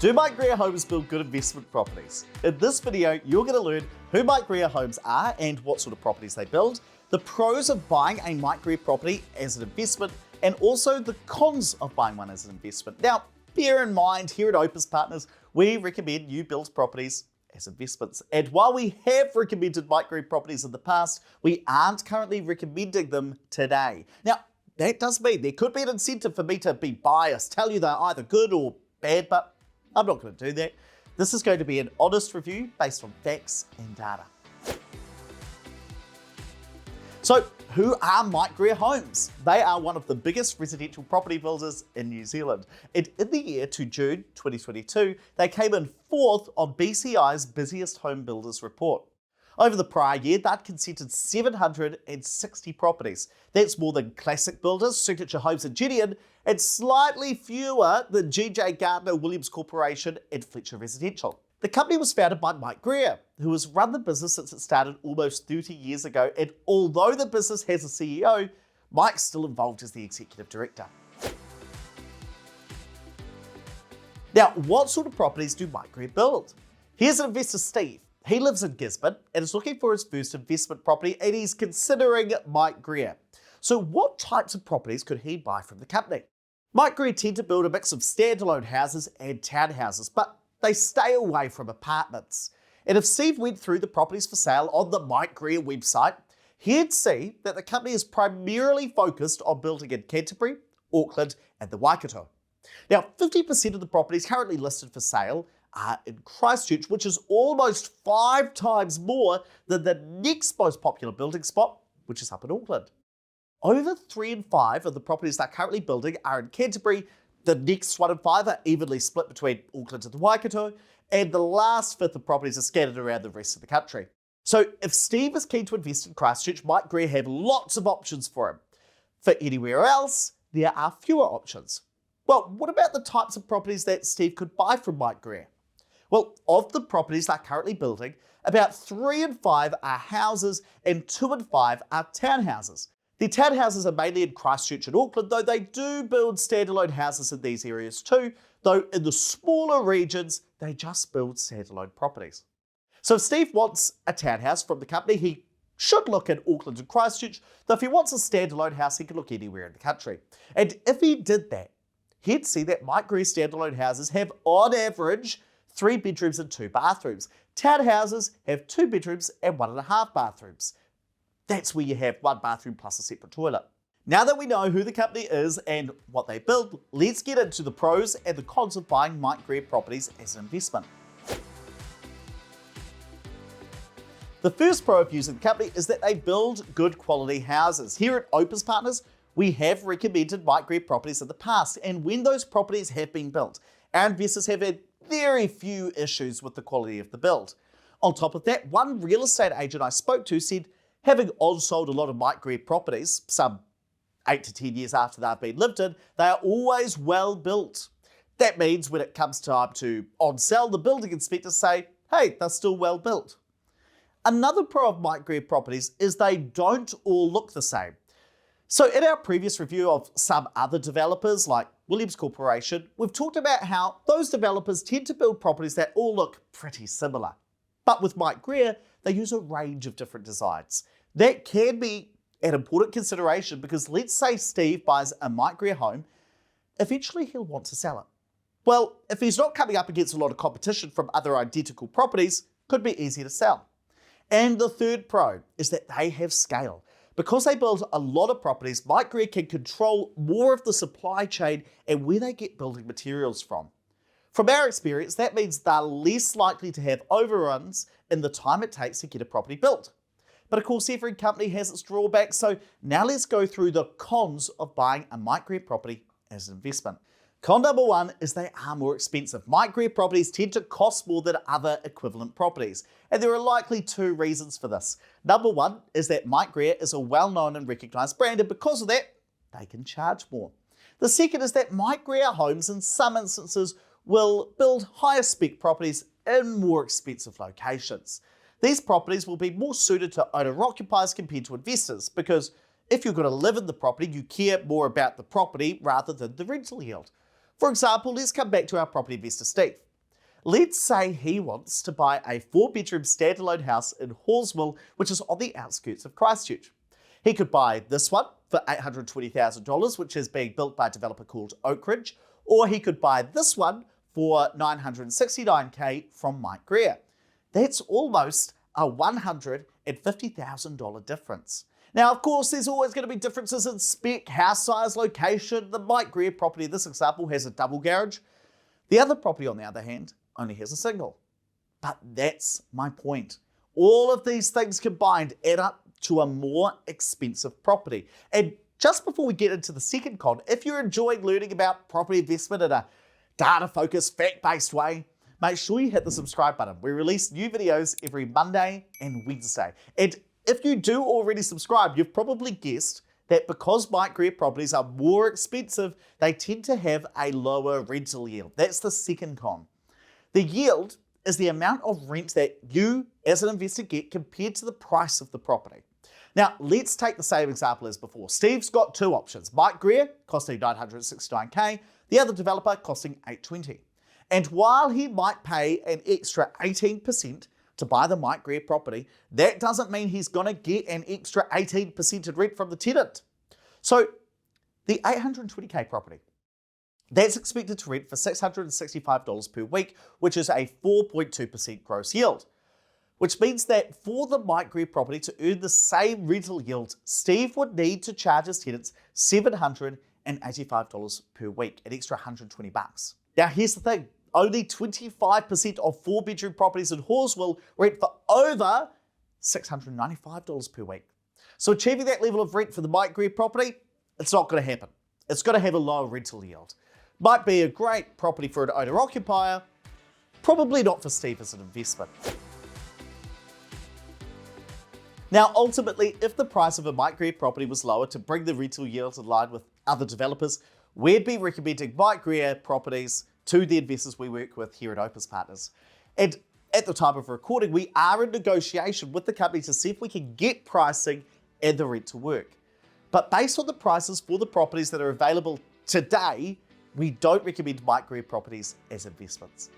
Do Mike Greer Homes build good investment properties? In this video, you're going to learn who Mike Greer Homes are and what sort of properties they build, the pros of buying a Mike Greer property as an investment, and also the cons of buying one as an investment. Now, bear in mind, here at Opus Partners, we recommend you build properties as investments. And while we have recommended Mike Greer properties in the past, we aren't currently recommending them today. Now, that does mean there could be an incentive for me to be biased, tell you they're either good or bad, but I'm not going to do that. This is going to be an honest review based on facts and data. So, who are Mike Greer Homes? They are one of the biggest residential property builders in New Zealand. And in the year to June 2022, they came in 4th on BCI's busiest home builders report. Over the prior year, they'd consented 760 properties. That's more than classic builders, Signature Homes and Gideon, and slightly fewer than GJ Gardner Williams Corporation and Fletcher Residential. The company was founded by Mike Greer, who has run the business since it started almost 30 years ago, and although the business has a CEO, Mike's still involved as the executive director. Now, what sort of properties do Mike Greer build? Here's an investor, Steve. He lives in Gisborne and is looking for his first investment property, and he's considering Mike Greer. So what types of properties could he buy from the company? Mike Greer tend to build a mix of standalone houses and townhouses, but they stay away from apartments. And if Steve went through the properties for sale on the Mike Greer website, he'd see that the company is primarily focused on building in Canterbury, Auckland, and the Waikato. Now, 50% of the properties currently listed for sale are in Christchurch, which is almost 5 times more than the next most popular building spot, which is up in Auckland. Over 3 in 5 of the properties they're currently building are in Canterbury. The next 1 in 5 are evenly split between Auckland and the Waikato, and the last fifth of properties are scattered around the rest of the country. So if Steve is keen to invest in Christchurch, Mike Greer have lots of options for him. For anywhere else, there are fewer options. Well, what about the types of properties that Steve could buy from Mike Greer? Well, of the properties they're currently building, about 3 in 5 are houses and 2 in 5 are townhouses. The townhouses are mainly in Christchurch and Auckland, though they do build standalone houses in these areas too, though in the smaller regions, they just build standalone properties. So if Steve wants a townhouse from the company, he should look at Auckland and Christchurch, though if he wants a standalone house, he can look anywhere in the country. And if he did that, he'd see that Mike Greer standalone houses have, on average, 3 bedrooms and 2 bathrooms. Townhouses have 2 bedrooms and 1.5 bathrooms. That's where you have 1 bathroom plus a separate toilet. Now that we know who the company is and what they build, let's get into the pros and the cons of buying Mike Greer properties as an investment. The first pro of using the company is that they build good quality houses. Here at Opus Partners, we have recommended Mike Greer properties in the past, and when those properties have been built, our investors have had very few issues with the quality of the build. On top of that, one real estate agent I spoke to said, having on-sold a lot of Mike Greer properties, some 8 to 10 years after they've been lived in, they are always well built. That means when it comes time to on-sell, the building inspectors say, hey, they're still well built. Another pro of Mike Greer properties is they don't all look the same. So in our previous review of some other developers like Williams Corporation, we've talked about how those developers tend to build properties that all look pretty similar. But with Mike Greer, they use a range of different designs. That can be an important consideration because let's say Steve buys a Mike Greer home, eventually he'll want to sell it. Well, if he's not coming up against a lot of competition from other identical properties, could be easy to sell. And the third pro is that they have scale. Because they build a lot of properties, Mike Greer can control more of the supply chain and where they get building materials from. From our experience, that means they're less likely to have overruns in the time it takes to get a property built. But of course, every company has its drawbacks, so now let's go through the cons of buying a Mike Greer property as an investment. Con number 1 is they are more expensive. Mike Greer properties tend to cost more than other equivalent properties, and there are likely 2 reasons for this. Number 1 is that Mike Greer is a well-known and recognised brand, and because of that, they can charge more. The second is that Mike Greer Homes, in some instances, will build higher spec properties in more expensive locations. These properties will be more suited to owner-occupiers compared to investors, because if you're going to live in the property, you care more about the property rather than the rental yield. For example, let's come back to our property investor Steve. Let's say he wants to buy a 4-bedroom standalone house in Hallsville, which is on the outskirts of Christchurch. He could buy this one for $820,000, which is being built by a developer called Oak Ridge, or he could buy this one for $969K from Mike Greer. That's almost a $150,000 difference. Now, of course, there's always going to be differences in spec, house size, location. The Mike Greer property in this example has a double garage. The other property, on the other hand, only has a single. But that's my point. All of these things combined add up to a more expensive property. And just before we get into the second con, if you're enjoying learning about property investment in a data-focused, fact-based way, make sure you hit the subscribe button. We release new videos every Monday and Wednesday. And if you do already subscribe, you've probably guessed that because Mike Greer properties are more expensive, they tend to have a lower rental yield. That's the second con. The yield is the amount of rent that you as an investor get compared to the price of the property. Now, let's take the same example as before. Steve's got two options. Mike Greer costing $969K, the other developer costing $820. And while he might pay an extra 18% to buy the Mike Greer property, that doesn't mean he's going to get an extra 18% in rent from the tenant. So the $820K property, that's expected to rent for $665 per week, which is a 4.2% gross yield. Which means that for the Mike Greer property to earn the same rental yield, Steve would need to charge his tenants $785 per week, an extra $120. Now here's the thing, only 25% of 4-bedroom properties in Hallsville rent for over $695 per week. So achieving that level of rent for the Mike Greer property, it's not going to happen. It's going to have a lower rental yield. Might be a great property for an owner-occupier, probably not for Steve as an investment. Now, ultimately, if the price of a Mike Greer property was lower to bring the rental yield in line with other developers, we'd be recommending Mike Greer properties to the investors we work with here at Opus Partners. And at the time of recording, we are in negotiation with the company to see if we can get pricing and the rent to work. But based on the prices for the properties that are available today, we don't recommend Mike Greer properties as investments.